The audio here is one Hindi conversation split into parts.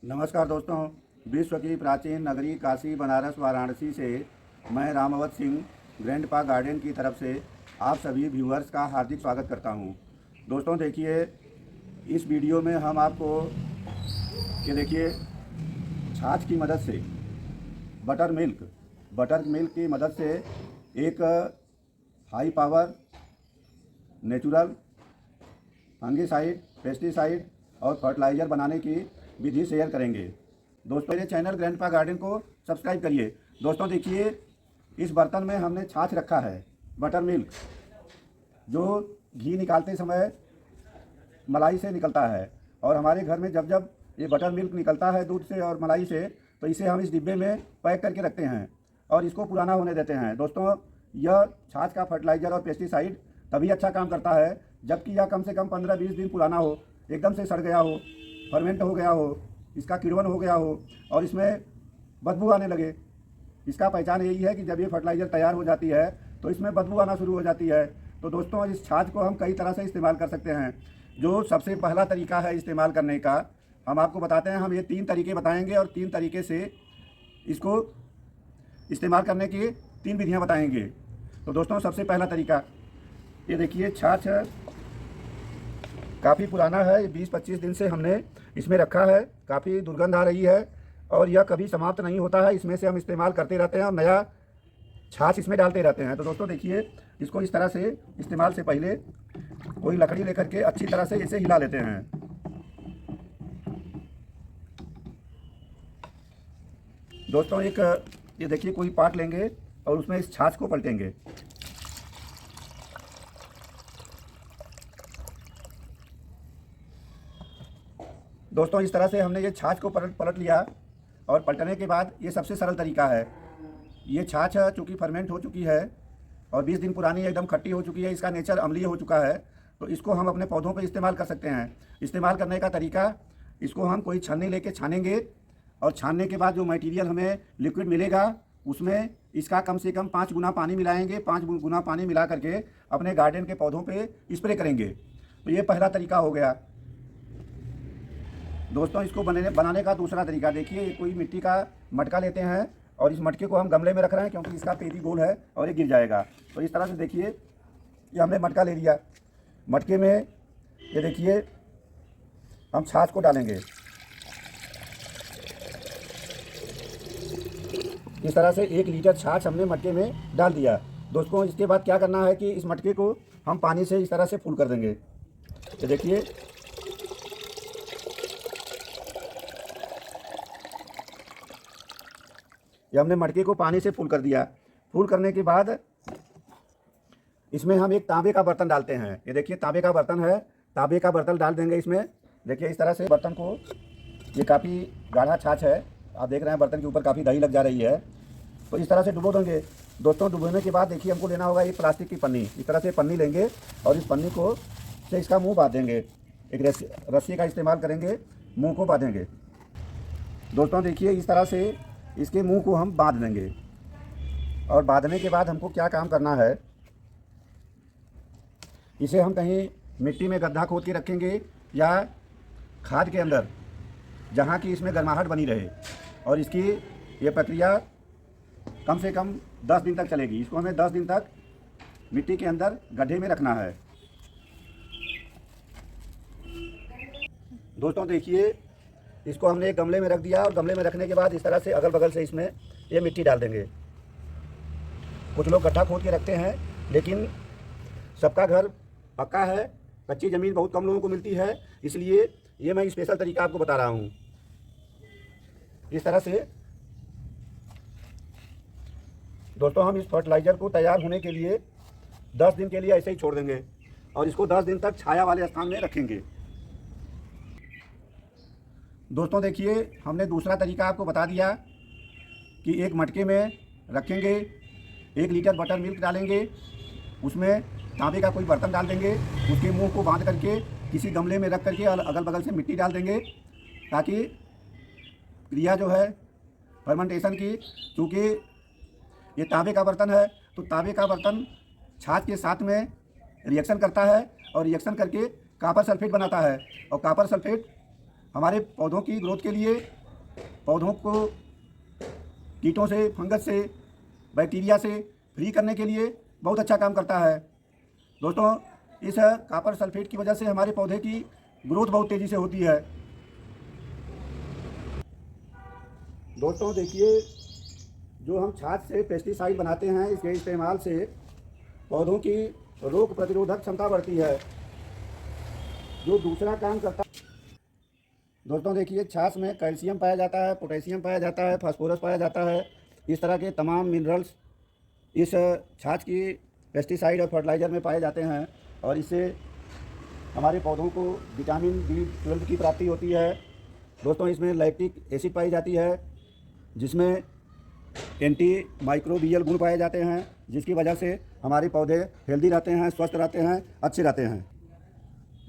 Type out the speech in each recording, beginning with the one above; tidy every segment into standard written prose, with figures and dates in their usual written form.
नमस्कार दोस्तों। विश्व की प्राचीन नगरी काशी बनारस वाराणसी से मैं रामावत सिंह ग्रैंडपा गार्डन की तरफ से आप सभी व्यूअर्स का हार्दिक स्वागत करता हूं। दोस्तों देखिए, इस वीडियो में हम आपको देखिए छाछ की मदद से बटर मिल्क की मदद से एक high power natural fungicide, pesticide और फर्टिलाइज़र बनाने की विधि शेयर करेंगे। दोस्तों मेरे चैनल ग्रैंडपा गार्डन को सब्सक्राइब करिए। दोस्तों देखिए, इस बर्तन में हमने छाछ रखा है, बटर मिल्क, जो घी निकालते समय मलाई से निकलता है। और हमारे घर में जब जब ये बटर मिल्क निकलता है दूध से और मलाई से, तो इसे हम इस डिब्बे में पैक करके रखते हैं और इसको पुराना होने देते हैं। दोस्तों यह छाछ का फर्टिलाइज़र और पेस्टिसाइड तभी अच्छा काम करता है जबकि यह कम से कम 15-20 दिन पुराना हो, एकदम से सड़ गया हो, फर्मेंट हो गया हो, इसका किण्वन हो गया हो और इसमें बदबू आने लगे। इसका पहचान यही है कि जब ये फर्टिलाइज़र तैयार हो जाती है तो इसमें बदबू आना शुरू हो जाती है। तो दोस्तों इस छाछ को हम कई तरह से इस्तेमाल कर सकते हैं। जो सबसे पहला तरीका है इस्तेमाल करने का, हम आपको बताते हैं। हम ये 3 तरीके बताएंगे और 3 तरीके से इसको इस्तेमाल करने की 3 विधियाँ बताएंगे। तो दोस्तों सबसे पहला तरीका, ये देखिए छाछ काफ़ी पुराना है, 20-25 दिन से हमने इसमें रखा है। काफ़ी दुर्गंध आ रही है और यह कभी समाप्त नहीं होता है। इसमें से हम इस्तेमाल करते रहते हैं और नया छाछ इसमें डालते रहते हैं। तो दोस्तों देखिए, इसको इस तरह से इस्तेमाल से पहले कोई लकड़ी लेकर के अच्छी तरह से इसे हिला लेते हैं। दोस्तों एक ये देखिए कोई पाट लेंगे और उसमें इस छाछ को पलटेंगे। दोस्तों इस तरह से हमने ये छाछ को पलट लिया और पलटने के बाद ये सबसे सरल तरीका है। ये छाछ चूँकि फर्मेंट हो चुकी है और 20 दिन पुरानी एकदम खट्टी हो चुकी है, इसका नेचर अम्लीय हो चुका है, तो इसको हम अपने पौधों पे इस्तेमाल कर सकते हैं। इस्तेमाल करने का तरीका, इसको हम कोई छन्नी लेके छानेंगे और छानने के बाद जो मटेरियल हमें लिक्विड मिलेगा उसमें इसका कम से कम 5 गुना पानी मिलाएंगे। 5 गुना पानी मिला करके अपने गार्डन के पौधों पे स्प्रे करेंगे। तो ये पहला तरीका हो गया। दोस्तों इसको बनाने का दूसरा तरीका देखिए, कोई मिट्टी का मटका लेते हैं और इस मटके को हम गमले में रख रहे हैं क्योंकि इसका पेटी गोल है और ये गिर जाएगा। तो इस तरह से देखिए, ये हमने मटका ले लिया। मटके में ये देखिए हम छाछ को डालेंगे। इस तरह से 1 लीटर छाछ हमने मटके में डाल दिया। दोस्तों इसके बाद क्या करना है कि इस मटके को हम पानी से इस तरह से फुल कर देंगे। ये देखिए, ये हमने मटके को पानी से फुल कर दिया। फुल करने के बाद इसमें हम एक तांबे का बर्तन डालते हैं। ये देखिए तांबे का बर्तन है, तांबे का बर्तन डाल देंगे इसमें। देखिए इस तरह से बर्तन को, ये काफ़ी गाढ़ा छाछ है, आप देख रहे हैं बर्तन के ऊपर काफ़ी दही लग जा रही है। तो इस तरह से डुबो देंगे। दोस्तों डुबोने के बाद देखिए हमको लेना होगा एक प्लास्टिक की पन्नी। इस तरह से पन्नी लेंगे और इस पन्नी को से इसका मुँह बांध देंगे। एक रस्सी का इस्तेमाल करेंगे, मुँह को बांधेंगे। दोस्तों देखिए इस तरह से इसके मुंह को हम बांध देंगे। और बांधने के बाद हमको क्या काम करना है, इसे हम कहीं मिट्टी में गड्ढा खोद के रखेंगे या खाद के अंदर, जहाँ की इसमें गर्माहट बनी रहे। और इसकी ये प्रक्रिया कम से कम 10 दिन तक चलेगी। इसको हमें 10 दिन तक मिट्टी के अंदर गड्ढे में रखना है। दोस्तों देखिए, इसको हमने एक गमले में रख दिया और गमले में रखने के बाद इस तरह से अगल बगल से इसमें ये मिट्टी डाल देंगे। कुछ लोग गड्ढा खोद के रखते हैं, लेकिन सबका घर पक्का है, कच्ची ज़मीन बहुत कम लोगों को मिलती है, इसलिए ये मैं स्पेशल तरीका आपको बता रहा हूँ। इस तरह से दोस्तों हम इस फर्टिलाइज़र को तैयार होने के लिए 10 दिन के लिए ऐसे ही छोड़ देंगे और इसको 10 दिन तक छाया वाले स्थान में रखेंगे। दोस्तों देखिए, हमने दूसरा तरीका आपको बता दिया कि एक मटके में रखेंगे, 1 लीटर बटर मिल्क डालेंगे, उसमें तांबे का कोई बर्तन डाल देंगे, उसके मुंह को बांध करके किसी गमले में रख करके अगल बगल से मिट्टी डाल देंगे, ताकि क्रिया जो है फर्मेंटेशन की, चूँकि ये तांबे का बर्तन है तो तांबे का बर्तन छाछ के साथ में रिएक्शन करता है और रिएक्शन करके कॉपर सल्फेट बनाता है और कॉपर सल्फेट हमारे पौधों की ग्रोथ के लिए, पौधों को कीटों से, फंगस से, बैक्टीरिया से फ्री करने के लिए बहुत अच्छा काम करता है। दोस्तों, इस कॉपर सल्फेट की वजह से हमारे पौधे की ग्रोथ बहुत तेज़ी से होती है। दोस्तों देखिए, जो हम छाछ से पेस्टिसाइड बनाते हैं, इसके इस्तेमाल से पौधों की रोग प्रतिरोधक क्षमता बढ़ती है। जो दूसरा काम करता, दोस्तों देखिए, छाछ में कैल्शियम पाया जाता है, पोटेशियम पाया जाता है, फास्फोरस पाया जाता है। इस तरह के तमाम मिनरल्स इस छाछ की पेस्टिसाइड और फर्टिलाइज़र में पाए जाते हैं और इससे हमारे पौधों को विटामिन B12 की प्राप्ति होती है। दोस्तों, इसमें लैक्टिक एसिड पाई जाती है, जिसमें एंटी माइक्रोबियल गुण पाए जाते हैं, जिसकी वजह से हमारे पौधे हेल्दी रहते हैं, स्वस्थ रहते हैं, अच्छे रहते हैं।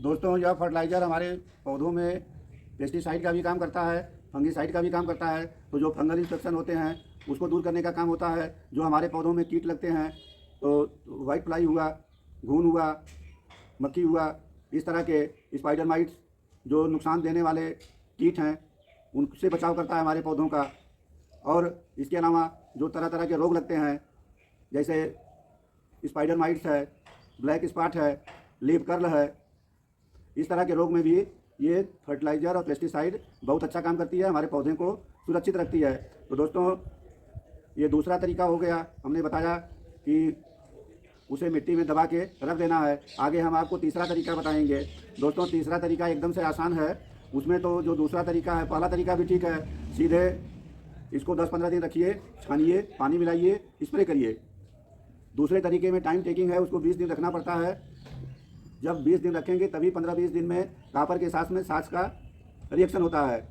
दोस्तों, यह फर्टिलाइज़र हमारे पौधों में पेस्टिसाइड का भी काम करता है, फंगिसाइड का भी काम करता है। तो जो फंगल इन्फेक्शन होते हैं उसको दूर करने का काम होता है। जो हमारे पौधों में कीट लगते हैं, तो वाइट फ्लाई हुआ, घून हुआ, मक्खी हुआ, इस तरह के स्पाइडर माइट्स जो नुकसान देने वाले कीट हैं, उनसे बचाव करता है हमारे पौधों का। और इसके अलावा जो तरह तरह के रोग लगते हैं, जैसे स्पाइडर माइट्स है, ब्लैक स्पॉट है, लीफ कर्ल है, इस तरह के रोग में भी ये फर्टिलाइज़र और पेस्टिसाइड बहुत अच्छा काम करती है, हमारे पौधे को सुरक्षित रखती है। तो दोस्तों, ये दूसरा तरीका हो गया, हमने बताया कि उसे मिट्टी में दबा के रख देना है। आगे हम आपको तीसरा तरीका बताएंगे। दोस्तों, तीसरा तरीका एकदम से आसान है। उसमें तो जो दूसरा तरीका है, पहला तरीका भी ठीक है, सीधे इसको 10-15 दिन रखिए, छानिए, पानी मिलाइए, स्प्रे करिए। दूसरे तरीके में टाइम टेकिंग है, उसको 20 दिन रखना पड़ता है। जब 20 दिन रखेंगे तभी 15-20 दिन में कॉपर के साथ में छाछ का रिएक्शन होता है।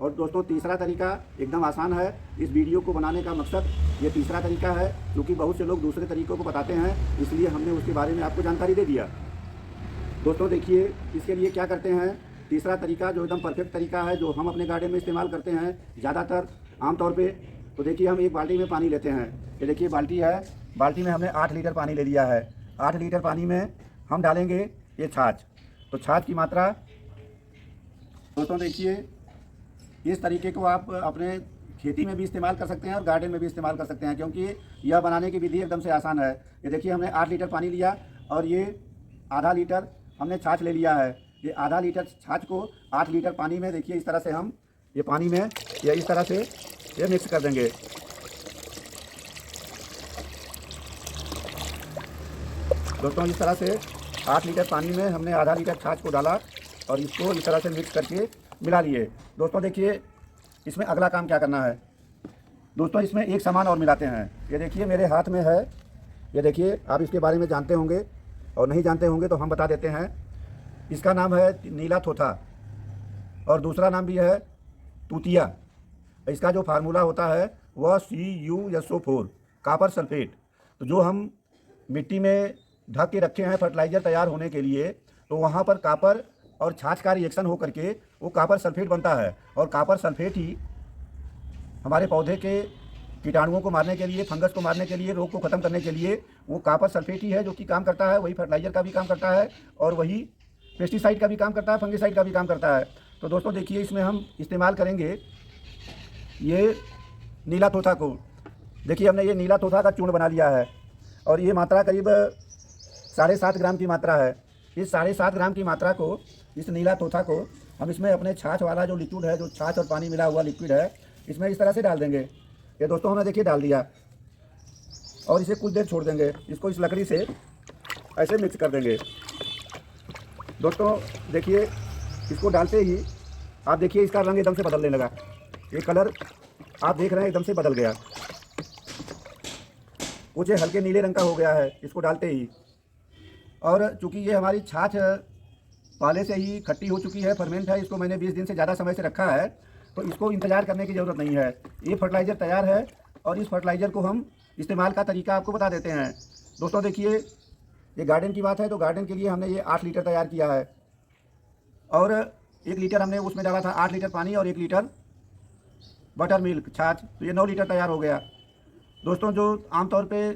और दोस्तों, तीसरा तरीका एकदम आसान है। इस वीडियो को बनाने का मकसद ये तीसरा तरीका है, क्योंकि बहुत से लोग दूसरे तरीकों को बताते हैं, इसलिए हमने उसके बारे में आपको जानकारी दे दिया। दोस्तों देखिए, इसके लिए क्या करते हैं, तीसरा तरीका जो एकदम परफेक्ट तरीका है, जो हम अपने गार्डन में इस्तेमाल करते हैं ज़्यादातर आमतौर पे। तो देखिए, हम एक बाल्टी में पानी लेते हैं। ये देखिए बाल्टी है, बाल्टी में हमने 8 लीटर पानी ले लिया है। 8 लीटर पानी में हम डालेंगे ये छाछ। तो छाछ की मात्रा, दोस्तों देखिए, इस तरीके को आप अपने खेती में भी इस्तेमाल कर सकते हैं और गार्डन में भी इस्तेमाल कर सकते हैं, क्योंकि यह बनाने की विधि एकदम से आसान है। ये देखिए, हमने 8 लीटर पानी लिया और ये आधा लीटर हमने छाछ ले लिया है। ये आधा लीटर छाछ को 8 लीटर पानी में, देखिए इस तरह से हम ये पानी में या इस तरह से ये मिक्स कर देंगे। दोस्तों, इस तरह से 8 लीटर पानी में हमने आधा लीटर छाछ को डाला और इसको इस तरह से मिक्स करके मिला लिए। दोस्तों देखिए, इसमें अगला काम क्या करना है। दोस्तों, इसमें एक सामान और मिलाते हैं। ये देखिए मेरे हाथ में है, ये देखिए, आप इसके बारे में जानते होंगे और नहीं जानते होंगे तो हम बता देते हैं। इसका नाम है नीला थोथा और दूसरा नाम भी है तूतिया। इसका जो फार्मूला होता है वह CuSO4 कॉपर सल्फेट। तो जो हम मिट्टी में ढक के रखे हैं फर्टिलाइज़र तैयार होने के लिए, तो वहाँ पर कॉपर और छाछ का रिएक्शन हो करके वो कॉपर सल्फेट बनता है। और कॉपर सल्फेट ही हमारे पौधे के कीटाणुओं को मारने के लिए, फंगस को मारने के लिए, रोग को ख़त्म करने के लिए वो कॉपर सल्फेट ही है जो कि काम करता है। वही फर्टिलाइज़र का भी काम करता है और वही पेस्टिसाइड का भी काम करता है, फंगिसाइड का भी काम करता है। तो दोस्तों देखिए, इसमें हम इस्तेमाल करेंगे ये नीला थोथा को। देखिए, हमने ये नीला थोथा का चूर्ण बना लिया है और ये मात्रा करीब 7.5 ग्राम की मात्रा है। इस 7.5 ग्राम की मात्रा को, इस नीला थोथा को हम इसमें अपने छाछ वाला जो लिक्विड है, जो छाछ और पानी मिला हुआ लिक्विड है, इसमें इस तरह से डाल देंगे। ये दोस्तों हमने देखिए डाल दिया और इसे कुछ देर छोड़ देंगे। इसको इस लकड़ी से ऐसे मिक्स कर देंगे। दोस्तों देखिए, इसको डालते ही आप देखिए इसका रंग एकदम से बदलने लगा। ये कलर आप देख रहे हैं एकदम से बदल गया, कुछ हल्के नीले रंग का हो गया है इसको डालते ही। और चूँकि ये हमारी छाछ पहले से ही खट्टी हो चुकी है, फर्मेंट है, इसको मैंने 20 दिन से ज़्यादा समय से रखा है, तो इसको इंतज़ार करने की ज़रूरत नहीं है। ये फर्टिलाइज़र तैयार है और इस फर्टिलाइज़र को हम इस्तेमाल का तरीका आपको बता देते हैं। दोस्तों देखिए, ये गार्डन की बात है, तो गार्डन के लिए हमने ये 8 लीटर तैयार किया है और 1 लीटर हमने उसमें डाला था 8 लीटर पानी और 1 लीटर बटर मिल्क छाछ, तो ये 9 लीटर तैयार हो गया। दोस्तों, जो आमतौर पे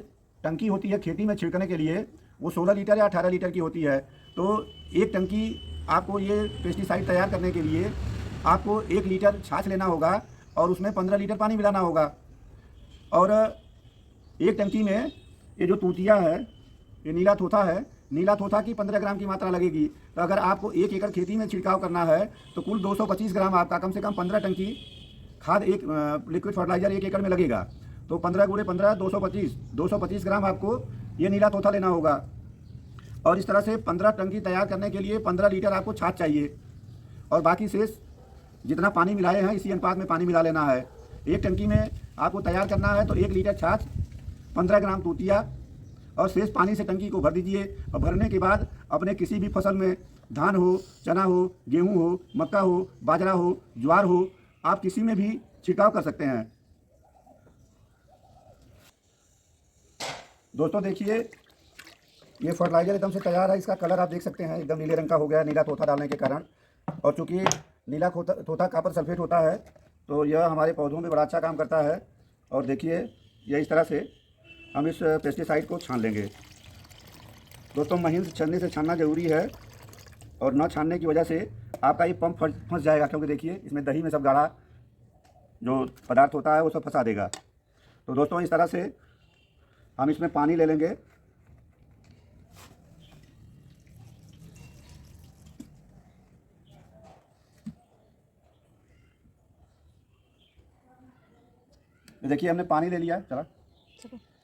टंकी होती है खेती में छिड़कने के लिए, वो 16 लीटर या 18 लीटर की होती है। तो एक टंकी आपको ये पेस्टिसाइड तैयार करने के लिए आपको 1 लीटर छाछ लेना होगा और उसमें 15 लीटर पानी मिलाना होगा। और एक टंकी में ये जो तूतिया है, ये नीला थोथा है, नीला थोथा की 15 ग्राम की मात्रा लगेगी। तो अगर आपको 1 एकड़ खेती में छिड़काव करना है तो कुल 225 ग्राम आपका कम से कम 15 टंकी खाद एक लिक्विड फर्टिलाइजर 1 एकड़ में लगेगा। तो 15 × 15 225 ग्राम आपको ये नीला तोता लेना होगा। और इस तरह से 15 टंकी तैयार करने के लिए 15 लीटर आपको छाछ चाहिए। और बाकी शेष जितना पानी मिलाए हैं इसी अनुपात में पानी मिला लेना है। एक टंकी में आपको तैयार करना है तो 1 लीटर छाछ, 15 ग्राम तूतिया और शेष पानी से टंकी को भर दीजिए। और भरने के बाद अपने किसी भी फसल में, धान हो, चना हो, गेहूं हो, मक्का हो, बाजरा हो, ज्वार हो, आप किसी में भी छिड़काव कर सकते हैं। दोस्तों देखिए, ये फर्टिलाइज़र एकदम से तैयार है। इसका कलर आप देख सकते हैं, एकदम नीले रंग का हो गया, नीला तोता डालने के कारण। और चूँकि नीला तोता कॉपर सल्फेट होता है तो यह हमारे पौधों में बड़ा अच्छा काम करता है। और देखिए, यह इस तरह से हम इस पेस्टिसाइड को छान लेंगे। दोस्तों महीन छन्नी से छानना ज़रूरी है और न छानने की वजह से आपका ये पंप फंस जाएगा, क्योंकि देखिए इसमें दही में सब गाढ़ा जो पदार्थ होता है वो सब फंसा देगा। तो दोस्तों इस तरह से हम इसमें पानी ले लेंगे। देखिए हमने पानी ले लिया, चला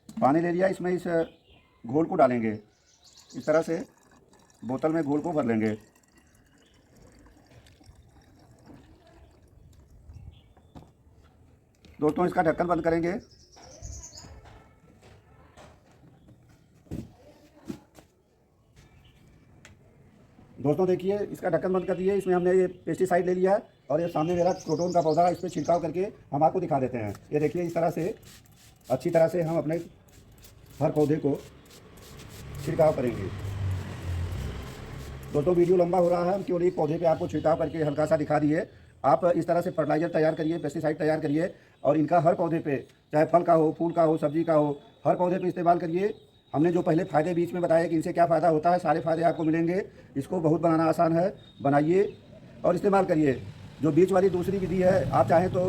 पानी ले लिया। इसमें इस घोल को डालेंगे, इस तरह से बोतल में घोल को भर लेंगे। दोस्तों इसका ढक्कन बंद करेंगे। दोस्तों देखिए, इसका ढक्कन बंद कर दिए। इसमें हमने ये पेस्टिसाइड ले लिया है और ये सामने मेरा क्रोटोन का पौधा, इस पर छिड़काव करके हम आपको दिखा देते हैं। ये देखिए, इस तरह से अच्छी तरह से हम अपने हर पौधे को छिड़काव करेंगे। दोस्तों वीडियो लंबा हो रहा है, हम केवल एक पौधे पे आपको छिड़काव करके हल्का सा दिखा दिए। आप इस तरह से फर्टिलाइज़र तैयार करिए, पेस्टिसाइड तैयार करिए और इनका हर पौधे पे, चाहे फल का हो, फूल का हो, सब्जी का हो, हर पौधे पे इस्तेमाल करिए। हमने जो पहले फ़ायदे बीच में बताए कि इनसे क्या फ़ायदा होता है, सारे फ़ायदे आपको मिलेंगे। इसको बहुत बनाना आसान है, बनाइए और इस्तेमाल करिए। जो बीच वाली दूसरी विधि है, आप चाहें तो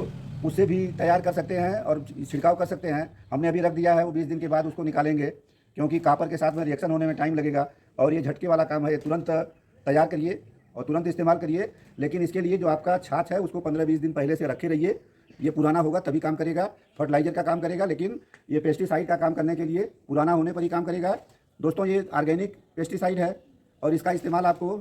उससे भी तैयार कर सकते हैं और छिड़काव कर सकते हैं। हमने अभी रख दिया है, वो 20 दिन के बाद उसको निकालेंगे, क्योंकि कॉपर के साथ में रिएक्शन होने में टाइम लगेगा। और ये झटके वाला काम है, तुरंत तैयार करिए और तुरंत इस्तेमाल करिए। लेकिन इसके लिए जो आपका छाछ है उसको 15-20 दिन पहले से रखे रहिए। ये पुराना होगा तभी काम करेगा, फर्टिलाइज़र का काम करेगा, लेकिन ये पेस्टिसाइड का काम करने के लिए पुराना होने पर ही काम करेगा। दोस्तों ये ऑर्गेनिक पेस्टिसाइड है और इसका इस्तेमाल आपको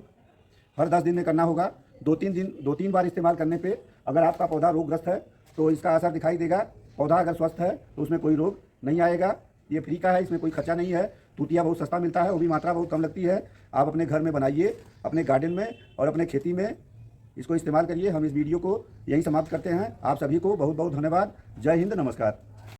हर 10 दिन में करना होगा। 2-3 बार इस्तेमाल करने पे अगर आपका पौधा रोगग्रस्त है तो इसका असर दिखाई देगा। पौधा अगर स्वस्थ है तो उसमें कोई रोग नहीं आएगा। ये फ्री का है, इसमें कोई खर्चा नहीं है। तूतिया बहुत सस्ता मिलता है, वो भी मात्रा बहुत कम लगती है। आप अपने घर में बनाइए, अपने गार्डन में और अपने खेती में इसको इस्तेमाल करिए। हम इस वीडियो को यहीं समाप्त करते हैं। आप सभी को बहुत बहुत धन्यवाद। जय हिंद, नमस्कार।